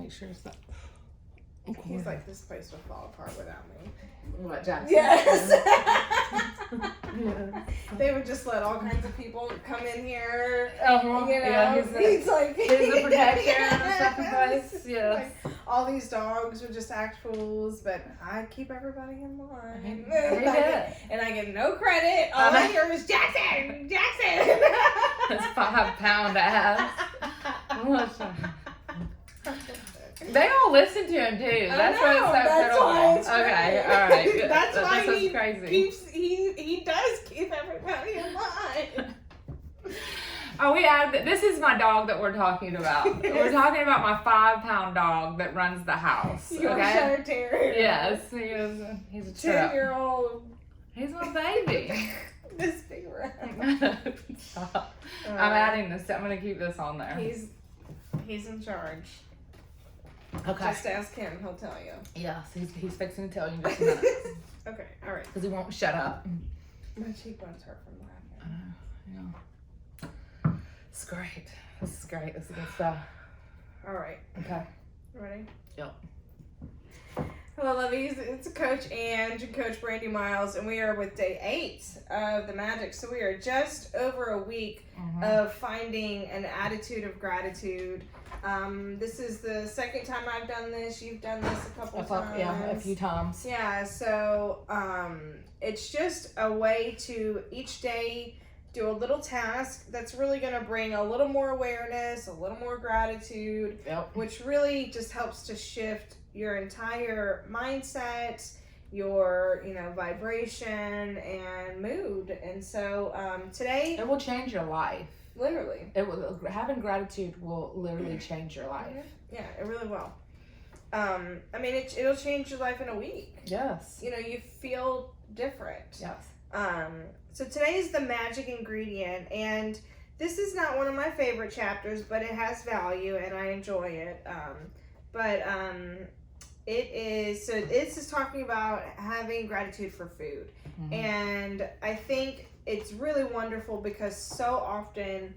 make sure it's not. He's like, this place would fall apart without me. What, Jackson? Yes. Yeah. They would just let all kinds of people come in here. Uh-huh. You know, Yeah, he's like, he's the protection and stuff in yes. place. Yes. Like, all these dogs would just act fools, but I keep everybody in line. And I get no credit. All I hear is Jackson, Jackson. That's 5-pound ass. They all listen to him too. That's why it's so pitiful. Okay, all right. That's why he crazy. He does keep everybody in line. Oh, this is my dog that we're talking about. We're talking about my 5-pound dog that runs the house. Yorkshire Terrier. Yes, he's a 10-year-old. He's my baby. This big rat. Stop. I'm adding this. I'm gonna keep this on there. He's in charge. Okay. Just ask him. He'll tell you. Yes, he's fixing to tell you in just a minute. Okay. All right. Because he won't shut up. My cheekbones hurt from laughing. Yeah. It's great. This is great. This is good stuff. All right. Okay. Ready? Yep. Hello, lovies. It's Coach Ange and Coach Brandi Miles, and we are with day 8 of the Magic. So we are just over a week of finding an attitude of gratitude. This is the second time I've done this. You've done this a couple times. Yeah, a few times. Yeah, so it's just a way to each day do a little task that's really going to bring a little more awareness, a little more gratitude, which really just helps to shift your entire mindset, your vibration and mood. And so today it will change your life. Literally, having gratitude will literally change your life. Yeah, it really will. I mean, it'll change your life in a week. Yes. You feel different. Yes. So today's the magic ingredient, and this is not one of my favorite chapters, but it has value and I enjoy it. It is, so this is talking about having gratitude for food. And I think it's really wonderful because so often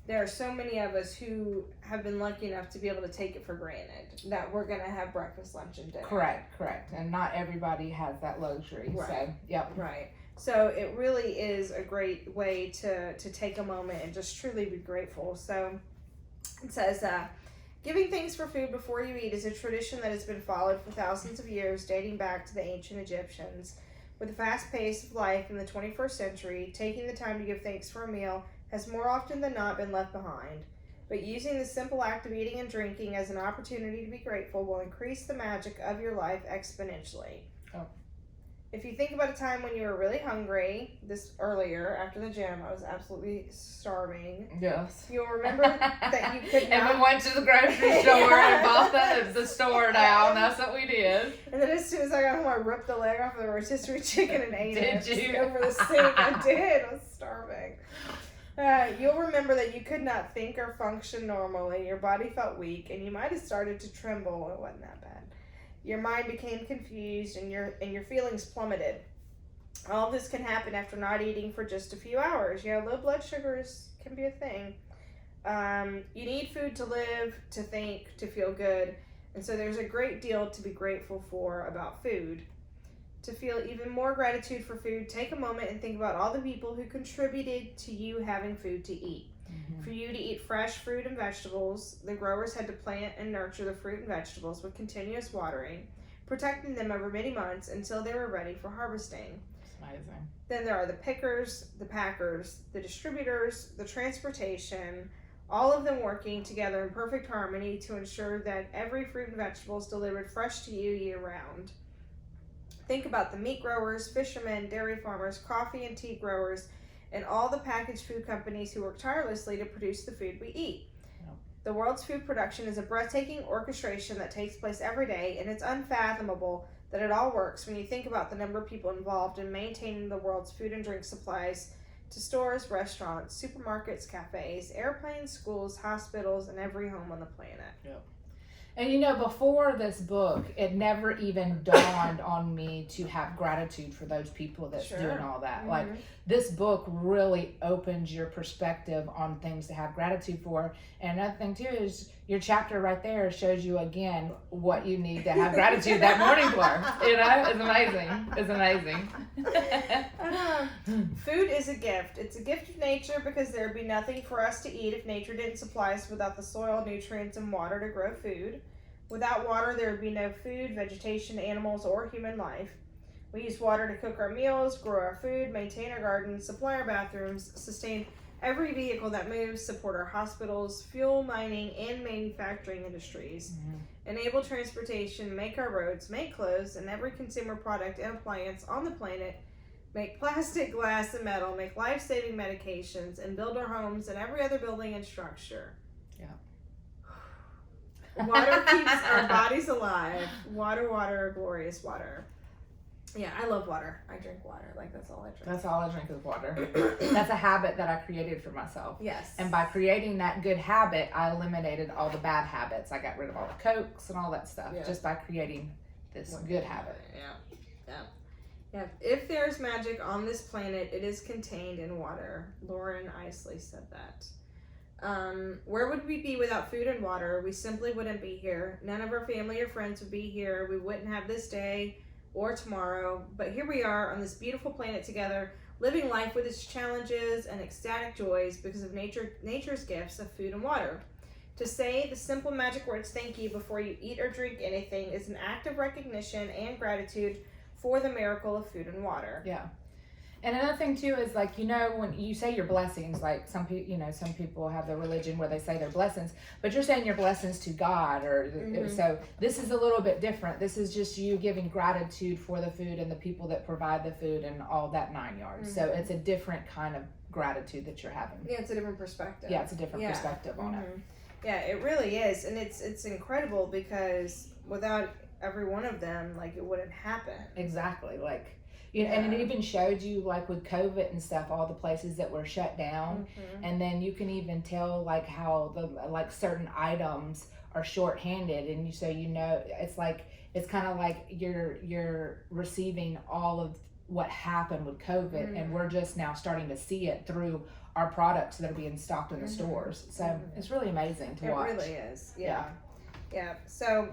there are so many of us who have been lucky enough to be able to take it for granted that we're going to have breakfast, lunch, and dinner. Correct. And not everybody has that luxury. Right. So, yep. Right. So it really is a great way to take a moment and just truly be grateful. So it says, giving thanks for food before you eat is a tradition that has been followed for thousands of years, dating back to the ancient Egyptians. With the fast pace of life in the 21st century, taking the time to give thanks for a meal has more often than not been left behind. But using the simple act of eating and drinking as an opportunity to be grateful will increase the magic of your life exponentially. Oh. If you think about a time when you were really hungry, this earlier after the gym, I was absolutely starving. Yes. You'll remember that you could not. And we went to the grocery store and bought the store down. That's what we did. And then as soon as I got home, I ripped the leg off of the rotisserie chicken and ate it. Did you? Over the sink. I did. I was starving. You'll remember that you could not think or function normally. Your body felt weak, and you might have started to tremble. It wasn't that bad. Your mind became confused, and your feelings plummeted. All of this can happen after not eating for just a few hours. Yeah, low blood sugars can be a thing. You need food to live, to think, to feel good. And so there's a great deal to be grateful for about food. To feel even more gratitude for food, take a moment and think about all the people who contributed to you having food to eat. For you to eat fresh fruit and vegetables, the growers had to plant and nurture the fruit and vegetables with continuous watering, protecting them over many months until they were ready for harvesting. Amazing. Then there are the pickers, the packers, the distributors, the transportation, all of them working together in perfect harmony to ensure that every fruit and vegetable is delivered fresh to you year-round. Think about the meat growers, fishermen, dairy farmers, coffee and tea growers, and all the packaged food companies who work tirelessly to produce the food we eat. Yep. The world's food production is a breathtaking orchestration that takes place every day, and it's unfathomable that it all works when you think about the number of people involved in maintaining the world's food and drink supplies to stores, restaurants, supermarkets, cafes, airplanes, schools, hospitals, and every home on the planet. Yep. And you know, before this book, it never even dawned on me to have gratitude for those people that's doing all that. Like, this book really opens your perspective on things to have gratitude for. And another thing too is your chapter right there shows you again what you need to have gratitude that morning for. You know, it's amazing. It's amazing. Food is a gift. It's a gift of nature because there would be nothing for us to eat if nature didn't supply us without the soil, nutrients, and water to grow food. Without water, there would be no food, vegetation, animals, or human life. We use water to cook our meals, grow our food, maintain our gardens, supply our bathrooms, sustain every vehicle that moves, support our hospitals, fuel, mining, and manufacturing industries, enable transportation, make our roads, make clothes, and every consumer product and appliance on the planet, make plastic, glass, and metal, make life-saving medications, and build our homes and every other building and structure. Water keeps our bodies alive. Water, water, glorious water. Yeah, I love water. I drink water. Like, that's all I drink. That's all I drink is water. That's a habit that I created for myself. Yes. And by creating that good habit, I eliminated all the bad habits. I got rid of all the Cokes and all that stuff just by creating this good habit. Yeah. If there's magic on this planet, it is contained in water. Lauren Isley said that. Where would we be without food and water? We simply wouldn't be here. None of our family or friends would be here. We wouldn't have this day or tomorrow. But here we are on this beautiful planet together, living life with its challenges and ecstatic joys because of nature's gifts of food and water. To say the simple magic words thank you before you eat or drink anything is an act of recognition and gratitude for the miracle of food and water. Yeah. And another thing too is, like, you know, when you say your blessings, like some people have the religion where they say their blessings, but you're saying your blessings to God, or so this is a little bit different. This is just you giving gratitude for the food and the people that provide the food and all that 9 yards. So it's a different kind of gratitude that you're having. Yeah, it's a different perspective. Yeah, it's a different perspective on it. Yeah, it really is, and it's incredible because without every one of them, like, it wouldn't happen. Exactly, like. You know, and it even showed you, like, with COVID and stuff, all the places that were shut down, and then you can even tell, like, how certain items are shorthanded, and you it's like, it's kind of like you're receiving all of what happened with COVID, and we're just now starting to see it through our products that are being stocked in the stores. So it's really amazing to watch. It really is. Yeah. So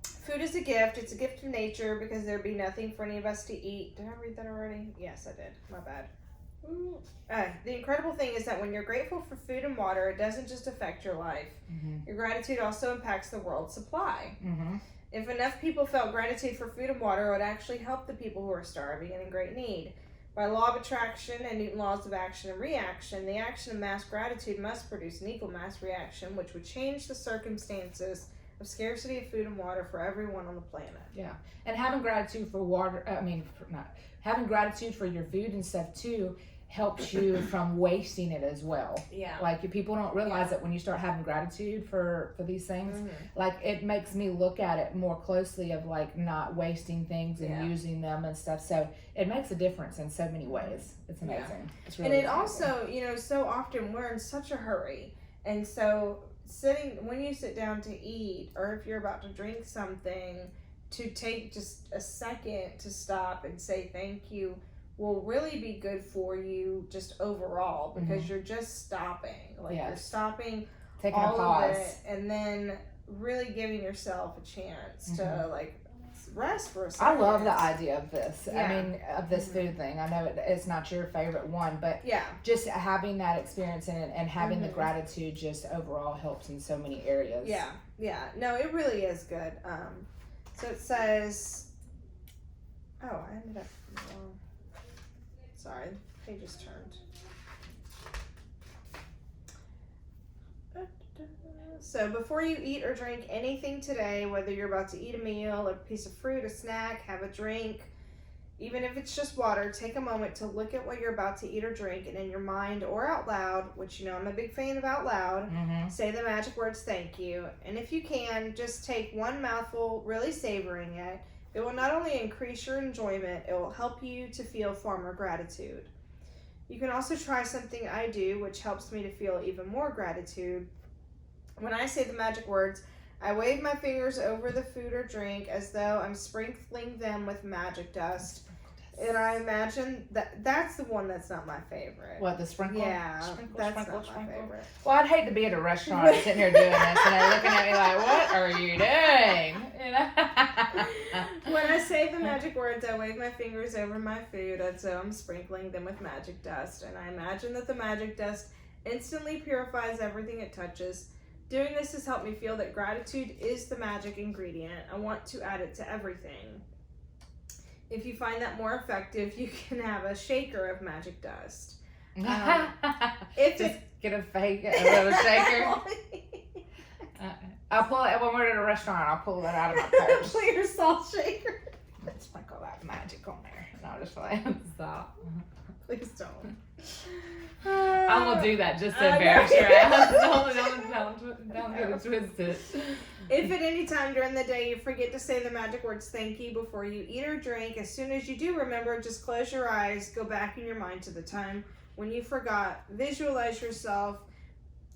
food is a gift. It's a gift of nature because there'd be nothing for any of us to eat. Did I read that already? Yes, I did. My bad. The incredible thing is that when you're grateful for food and water, it doesn't just affect your life. Your gratitude also impacts the world's supply. If enough people felt gratitude for food and water, it would actually help the people who are starving and in great need. By law of attraction and Newton's laws of action and reaction, the action of mass gratitude must produce an equal mass reaction, which would change the circumstances of scarcity of food and water for everyone on the planet. Yeah, and having gratitude for water, having gratitude for your food and stuff too helps you from wasting it as well. Yeah. Like, people don't realize that when you start having gratitude for these things, like, it makes me look at it more closely of, like, not wasting things and using them and stuff. So it makes a difference in so many ways. It's amazing. It's really amazing. Also, so often we're in such a hurry, and so when you sit down to eat, or if you're about to drink something, to take just a second to stop and say thank you will really be good for you just overall, because you're just stopping. Like, you're stopping, taking all a pause, of it, and then really giving yourself a chance to, like, rest for a second. I love the idea of this. I mean, of this food thing. I know it's not your favorite one, but just having that experience and having the gratitude just overall helps in so many areas. Yeah. No, it really is good. So it says, I ended up wrong. Sorry, the page just turned. So before you eat or drink anything today, whether you're about to eat a meal, a piece of fruit, a snack, have a drink, even if it's just water, take a moment to look at what you're about to eat or drink, and in your mind or out loud, which I'm a big fan of out loud, say the magic words thank you. And if you can, just take one mouthful, really savoring it. It will not only increase your enjoyment, it will help you to feel far more gratitude. You can also try something I do, which helps me to feel even more gratitude. When I say the magic words, I wave my fingers over the food or drink as though I'm sprinkling them with magic dust. And I imagine that's the one that's not my favorite. What, the sprinkle? Yeah, sprinkle, that's sprinkle, not sprinkle. my favorite. Well, I'd hate to be at a restaurant sitting here doing this and they're looking at me like, what are you doing? You know? When I say the magic words, I wave my fingers over my food as though I'm sprinkling them with magic dust. And I imagine that the magic dust instantly purifies everything it touches. Doing this has helped me feel that gratitude is the magic ingredient. I want to add it to everything. If you find that more effective, you can have a shaker of magic dust. Just get a little shaker. I'll pull it when we're at a restaurant. I'll pull that out of my purse. Pull your salt shaker. Sprinkle that magic on there. And I'll just like, stop. Please don't. I will do that just to embarrass your ass. Don't get it twisted. If at any time during the day you forget to say the magic words thank you before you eat or drink, as soon as you do remember, just close your eyes, go back in your mind to the time when you forgot, visualize yourself,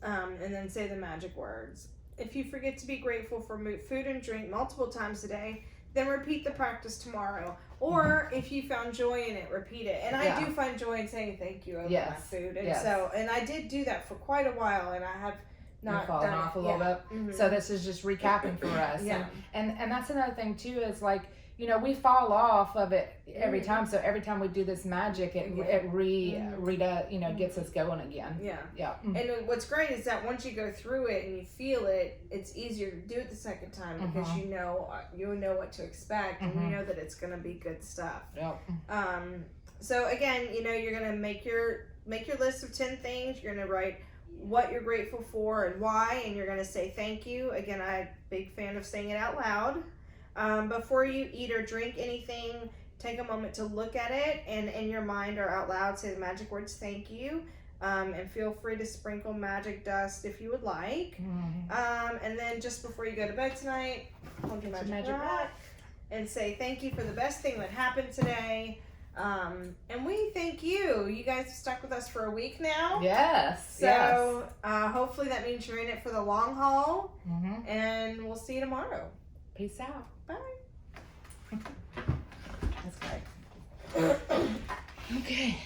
and then say the magic words. If you forget to be grateful for food and drink multiple times a day, then repeat the practice tomorrow. Or if you found joy in it, repeat it. And I do find joy in saying thank you over my food. And and I did do that for quite a while, and I have not fallen done off it. a little bit. Mm-hmm. So this is just recapping for us. Yeah. And that's another thing too, is like, you know, we fall off of it every time. So every time we do this magic, it gets us going again. Yeah. Yeah. And what's great is that once you go through it and you feel it, it's easier to do it the second time because you know what to expect and you know that it's gonna be good stuff. Yep. So again, you know, you're gonna make your list of 10 things. You're gonna write what you're grateful for and why, and you're gonna say thank you. Again, I'm a big fan of saying it out loud. Before you eat or drink anything, take a moment to look at it and in your mind or out loud say the magic words thank you, and feel free to sprinkle magic dust if you would like. And then just before you go to bed tonight, hold your magic rock and say thank you for the best thing that happened today. And we thank you. You guys have stuck with us for a week now. Yes. So hopefully that means you're in it for the long haul. And we'll see you tomorrow. Peace out. Bye. That's great. Okay.